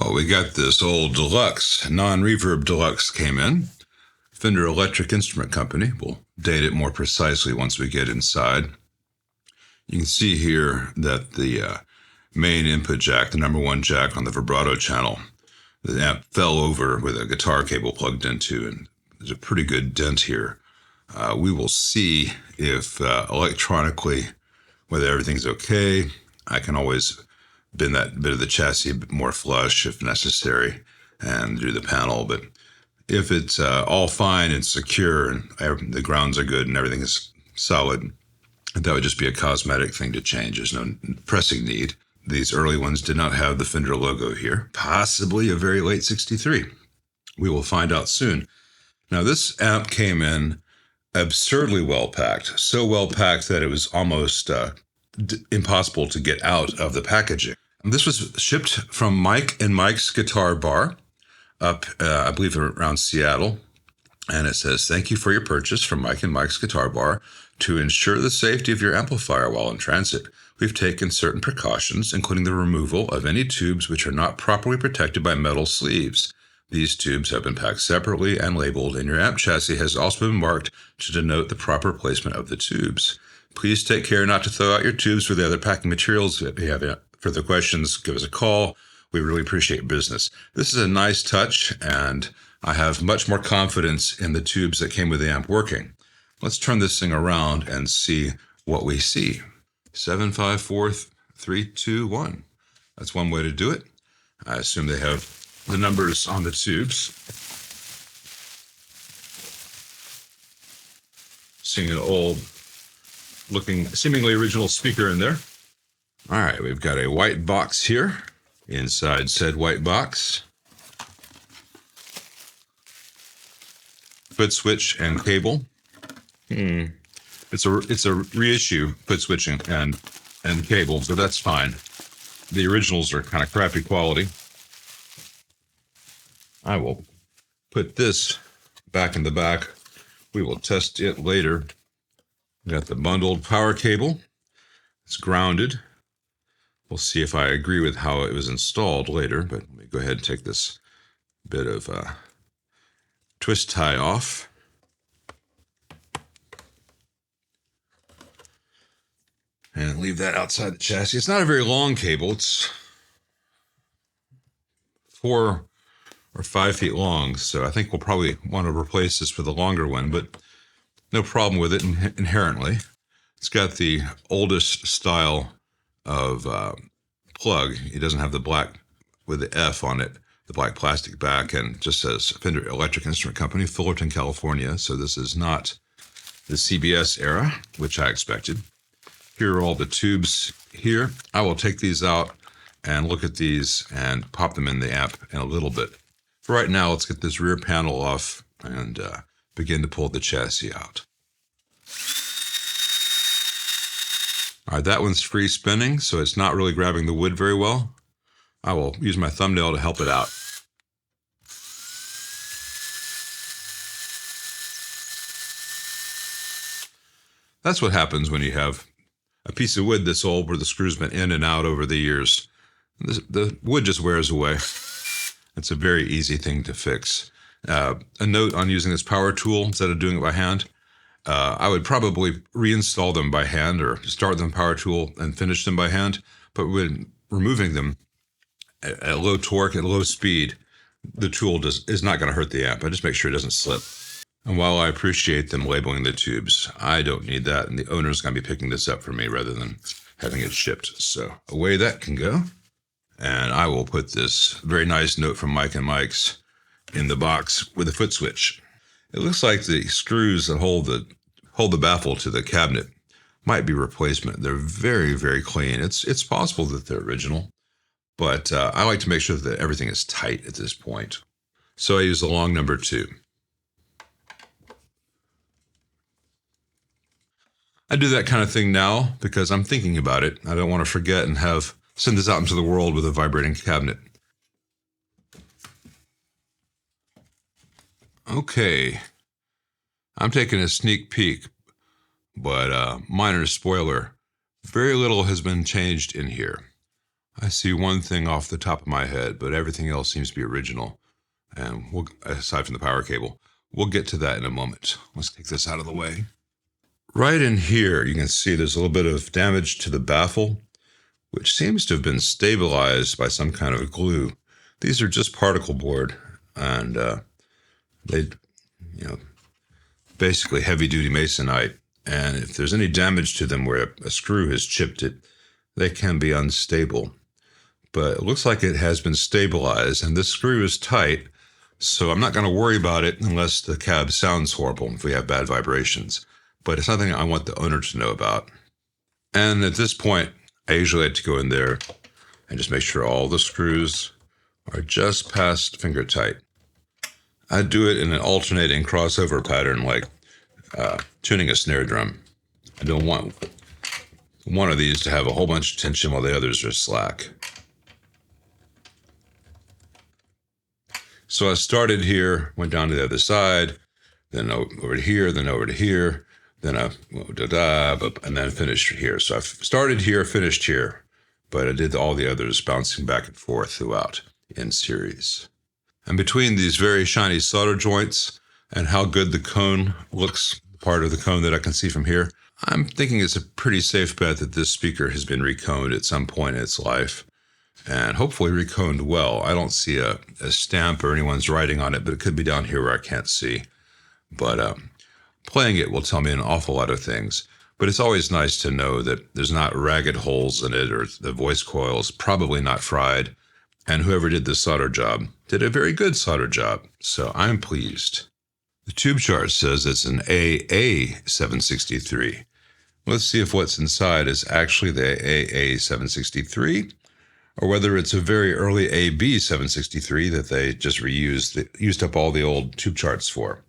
Well, we got this old Deluxe, non-reverb Deluxe came in. Fender Electric Instrument Company. We'll date it more precisely once we get inside. You can see here that the main input jack, the number one jack on the vibrato channel, the amp fell over with a guitar cable plugged into, and there's a pretty good dent here. We will see if electronically whether everything's okay. I can always bend that bit of the chassis a bit more flush if necessary and do the panel, but if it's all fine and secure and the grounds are good and everything is solid, that would just be a cosmetic thing to change. There's no pressing need. These early ones did not have the Fender logo here, possibly a very late 63. We will find out soon. Now this amp came in absurdly well packed, so well packed that it was almost impossible to get out of the packaging. And this was shipped from Mike and Mike's Guitar Bar up, I believe, around Seattle. And it says, "Thank you for your purchase from Mike and Mike's Guitar Bar. To ensure the safety of your amplifier while in transit, we've taken certain precautions, including the removal of any tubes which are not properly protected by metal sleeves. These tubes have been packed separately and labeled, and your amp chassis has also been marked to denote the proper placement of the tubes. Please take care not to throw out your tubes for the other packing materials. If you have further questions, give us a call. We really appreciate your business." This is a nice touch, and I have much more confidence in the tubes that came with the amp working. Let's turn this thing around and see what we see. 7, 5, 4, 3, 2, 1. That's one way to do it. I assume they have the numbers on the tubes. Seeing an old looking, seemingly original speaker in there. All right, we've got a white box here. Inside said white box, foot switch and cable. It's a reissue foot switch and cable, so that's fine. The originals are kind of crappy quality. I will put this back in the back. We will test it later. We got the bundled power cable. It's grounded. We'll see if I agree with how it was installed later, but let me go ahead and take this bit of twist tie off. And leave that outside the chassis. It's not a very long cable. It's 4 or 5 feet long, so I think we'll probably want to replace this with a longer one, but no problem with it inherently. It's got the oldest style of plug. It doesn't have the black with the F on it, the black plastic back, and just says Fender Electric Instrument Company, Fullerton, California. So this is not the CBS era, which I expected. Here are all the tubes here. I will take these out and look at these and pop them in the amp in a little bit. For right now, let's get this rear panel off and begin to pull the chassis out. All right, that one's free spinning, so it's not really grabbing the wood very well. I will use my thumbnail to help it out. That's what happens when you have a piece of wood this old where the screw's been in and out over the years. The wood just wears away. It's a very easy thing to fix. A note on using this power tool instead of doing it by hand. I would probably reinstall them by hand or start them power tool and finish them by hand. But when removing them at low torque, at low speed, the tool is not going to hurt the amp. I just make sure it doesn't slip. And while I appreciate them labeling the tubes, I don't need that. And the owner's going to be picking this up for me rather than having it shipped. So away that can go. And I will put this very nice note from Mike and Mike's in the box with a foot switch. It looks like the screws that hold the baffle to the cabinet might be replacement. They're very, very clean. It's possible that they're original, but I like to make sure that everything is tight at this point. So I use the long number 2. I do that kind of thing now because I'm thinking about it. I don't want to forget and send this out into the world with a vibrating cabinet. Okay, I'm taking a sneak peek, but minor spoiler, very little has been changed in here. I see one thing off the top of my head, but everything else seems to be original. And aside from the power cable, we'll get to that in a moment. Let's take this out of the way. Right in here, you can see there's a little bit of damage to the baffle, which seems to have been stabilized by some kind of glue. These are just particle board, and they, basically heavy-duty masonite. And if there's any damage to them where a screw has chipped it, they can be unstable. But it looks like it has been stabilized, and this screw is tight, so I'm not going to worry about it unless the cab sounds horrible, if we have bad vibrations. But it's something I want the owner to know about. And at this point, I usually like to go in there and just make sure all the screws are just past finger tight. I do it in an alternating crossover pattern, like tuning a snare drum. I don't want one of these to have a whole bunch of tension while the others are slack. So I started here, went down to the other side, then over to here, then over to here, then and then finished here. So I started here, finished here, but I did all the others bouncing back and forth throughout in series. And between these very shiny solder joints and how good the cone looks, part of the cone that I can see from here, I'm thinking it's a pretty safe bet that this speaker has been reconed at some point in its life, and hopefully reconed well. I don't see a stamp or anyone's writing on it, but it could be down here where I can't see. But playing it will tell me an awful lot of things. But it's always nice to know that there's not ragged holes in it, or the voice coil is probably not fried. And whoever did this solder job did a very good solder job, so I'm pleased. The tube chart says it's an AA763. Let's see if what's inside is actually the AA763, or whether it's a very early AB763 that they just used up all the old tube charts for.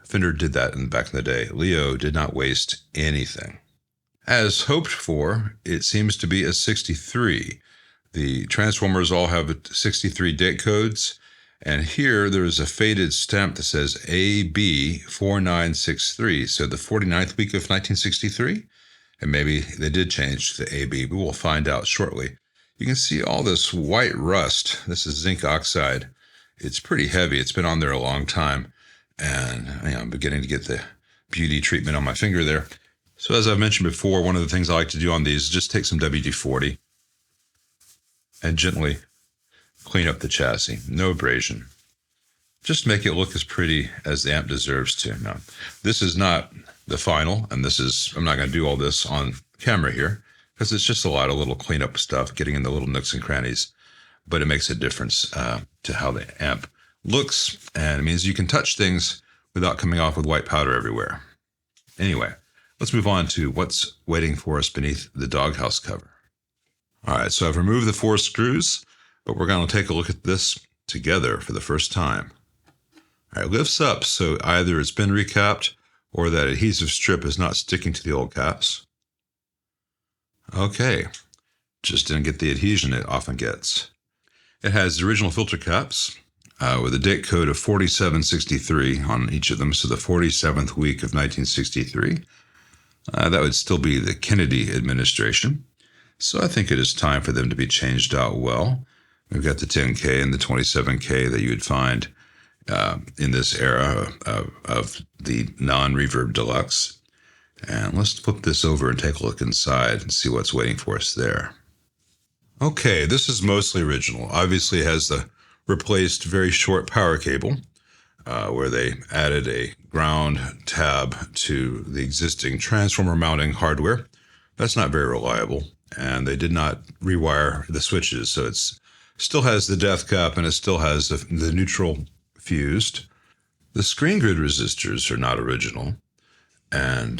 Fender did that back in the day. Leo did not waste anything. As hoped for, it seems to be a 63. The transformers all have 63 date codes, and here there is a faded stamp that says AB4963, so the 49th week of 1963, and maybe they did change to AB, but we'll find out shortly. You can see all this white rust. This is zinc oxide. It's pretty heavy. It's been on there a long time, and I'm beginning to get the beauty treatment on my finger there. So as I've mentioned before, one of the things I like to do on these is just take some WD-40 and gently clean up the chassis. No abrasion. Just make it look as pretty as the amp deserves to. Now, this is not the final, and I'm not going to do all this on camera here, because it's just a lot of little cleanup stuff, getting in the little nooks and crannies, but it makes a difference to how the amp looks, and it means you can touch things without coming off with white powder everywhere. Anyway, let's move on to what's waiting for us beneath the doghouse cover. All right, so I've removed the 4 screws, but we're going to take a look at this together for the first time. All right, lifts up, so either it's been recapped or that adhesive strip is not sticking to the old caps. Okay, just didn't get the adhesion it often gets. It has the original filter caps with a date code of 4763 on each of them, so the 47th week of 1963. That would still be the Kennedy administration. So I think it is time for them to be changed out well. We've got the 10K and the 27K that you would find in this era of the non-reverb Deluxe. And let's flip this over and take a look inside and see what's waiting for us there. Okay, this is mostly original. Obviously it has the replaced very short power cable where they added a ground tab to the existing transformer mounting hardware. That's not very reliable. And they did not rewire the switches, so it still has the death cap and it still has the neutral fused. The screen grid resistors are not original, and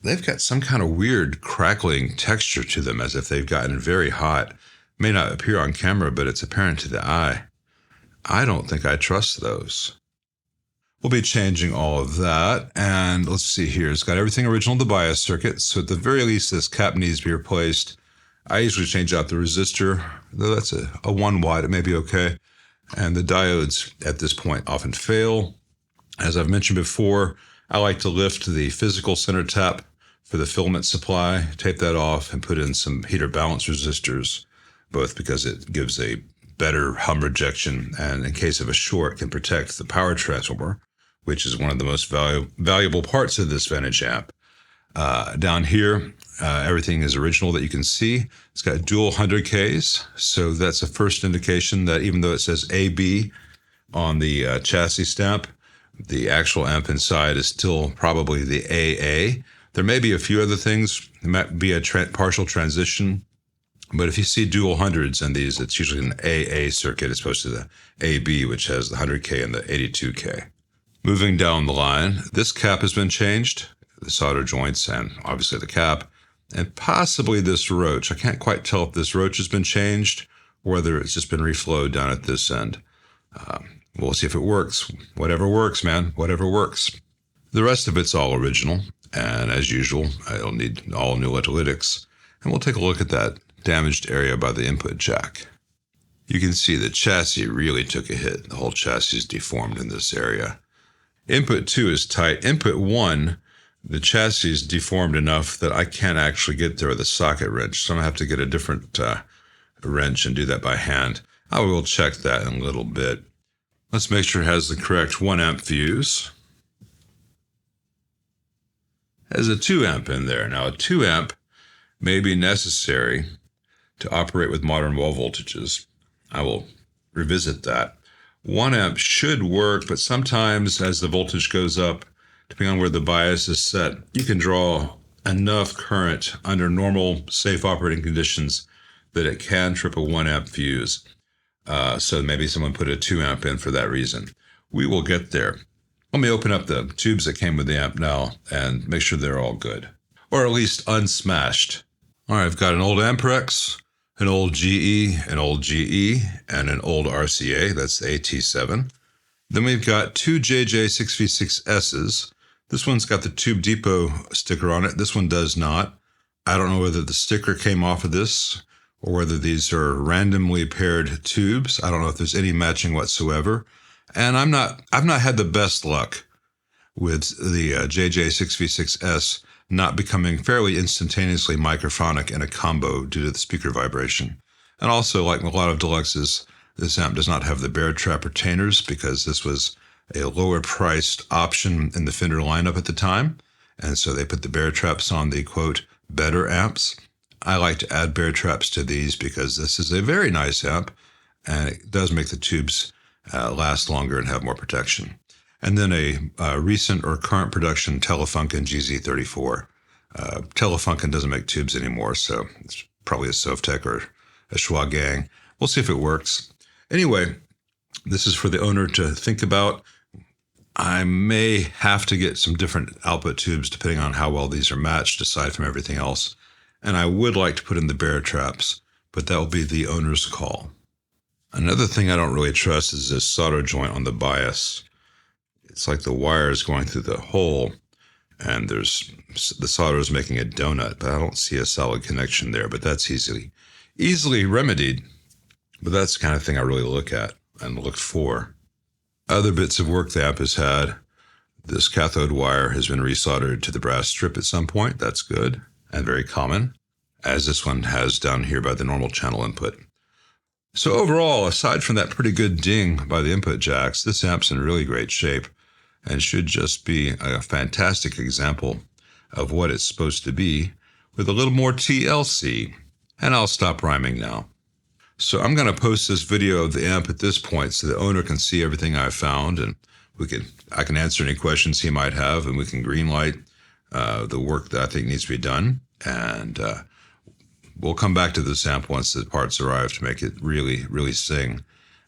they've got some kind of weird crackling texture to them, as if they've gotten very hot. May not appear on camera, but it's apparent to the eye. I don't think I trust those. We'll be changing all of that, and let's see here. It's got everything original in the bias circuit, so at the very least this cap needs to be replaced. I usually change out the resistor, though that's a 1 watt, it may be okay. And the diodes at this point often fail. As I've mentioned before, I like to lift the physical center tap for the filament supply, tape that off, and put in some heater balance resistors. both because it gives a better hum rejection and in case of a short can protect the power transformer, which is one of the most valuable parts of this vintage amp. Down here, everything is original that you can see. It's got dual 100Ks, so that's a first indication that even though it says AB on the chassis stamp, the actual amp inside is still probably the AA. There may be a few other things. It might be a partial transition, but if you see dual hundreds in these, it's usually an AA circuit as opposed to the AB, which has the 100K and the 82K. Moving down the line, this cap has been changed, the solder joints and obviously the cap, and possibly this roach. I can't quite tell if this roach has been changed or whether it's just been reflowed down at this end. We'll see if it works. Whatever works, man, whatever works. The rest of it's all original, and as usual, I'll need all new electrolytics, and we'll take a look at that damaged area by the input jack. You can see the chassis really took a hit. The whole chassis is deformed in this area. Input 2 is tight. Input 1, the chassis is deformed enough that I can't actually get there with a socket wrench, so I'm going to have to get a different wrench and do that by hand. I will check that in a little bit. Let's make sure it has the correct 1 amp fuse. Has a 2 amp in there. Now a 2 amp may be necessary to operate with modern wall voltages. I will revisit that. 1 amp should work, but sometimes as the voltage goes up, depending on where the bias is set, you can draw enough current under normal safe operating conditions that it can trip a 1 amp fuse. So maybe someone put a 2 amp in for that reason. We will get there. Let me open up the tubes that came with the amp now and make sure they're all good, or at least unsmashed. All right, I've got an old Amperex, an old GE, an old GE, and an old RCA. That's the AT7. Then we've got 2 JJ6V6Ss. This one's got the Tube Depot sticker on it. This one does not. I don't know whether the sticker came off of this or whether these are randomly paired tubes. I don't know if there's any matching whatsoever. And I've not had the best luck with the JJ6V6S not becoming fairly instantaneously microphonic in a combo due to the speaker vibration. And also, like a lot of Deluxes, this amp does not have the bear trap retainers because this was a lower priced option in the Fender lineup at the time. And so they put the bear traps on the, quote, better amps. I like to add bear traps to these because this is a very nice amp and it does make the tubes last longer and have more protection. And then a recent or current production Telefunken GZ34. Telefunken doesn't make tubes anymore, so it's probably a Sovtek or a Schwa Gang. We'll see if it works. Anyway, this is for the owner to think about. I may have to get some different output tubes depending on how well these are matched, aside from everything else. And I would like to put in the bear traps, but that will be the owner's call. Another thing I don't really trust is this solder joint on the bias. It's like the wire is going through the hole and the solder is making a donut, but I don't see a solid connection there, but that's easily remedied. But that's the kind of thing I really look at and look for. Other bits of work the amp has had. This cathode wire has been resoldered to the brass strip at some point. That's good and very common, as this one has down here by the normal channel input. So overall, aside from that pretty good ding by the input jacks, this amp's in really great shape and should just be a fantastic example of what it's supposed to be with a little more TLC. And I'll stop rhyming now. So I'm going to post this video of the amp at this point so the owner can see everything I've found, and I can answer any questions he might have, and we can greenlight the work that I think needs to be done. And we'll come back to this amp once the parts arrive to make it really, really sing.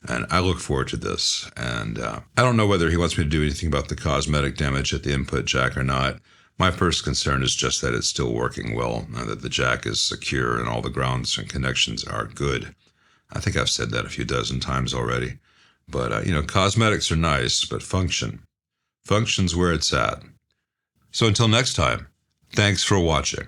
And I look forward to this. And I don't know whether he wants me to do anything about the cosmetic damage at the input jack or not. My first concern is just that it's still working well, and that the jack is secure and all the grounds and connections are good. I think I've said that a few dozen times already. But, cosmetics are nice, but function's where it's at. So until next time, thanks for watching.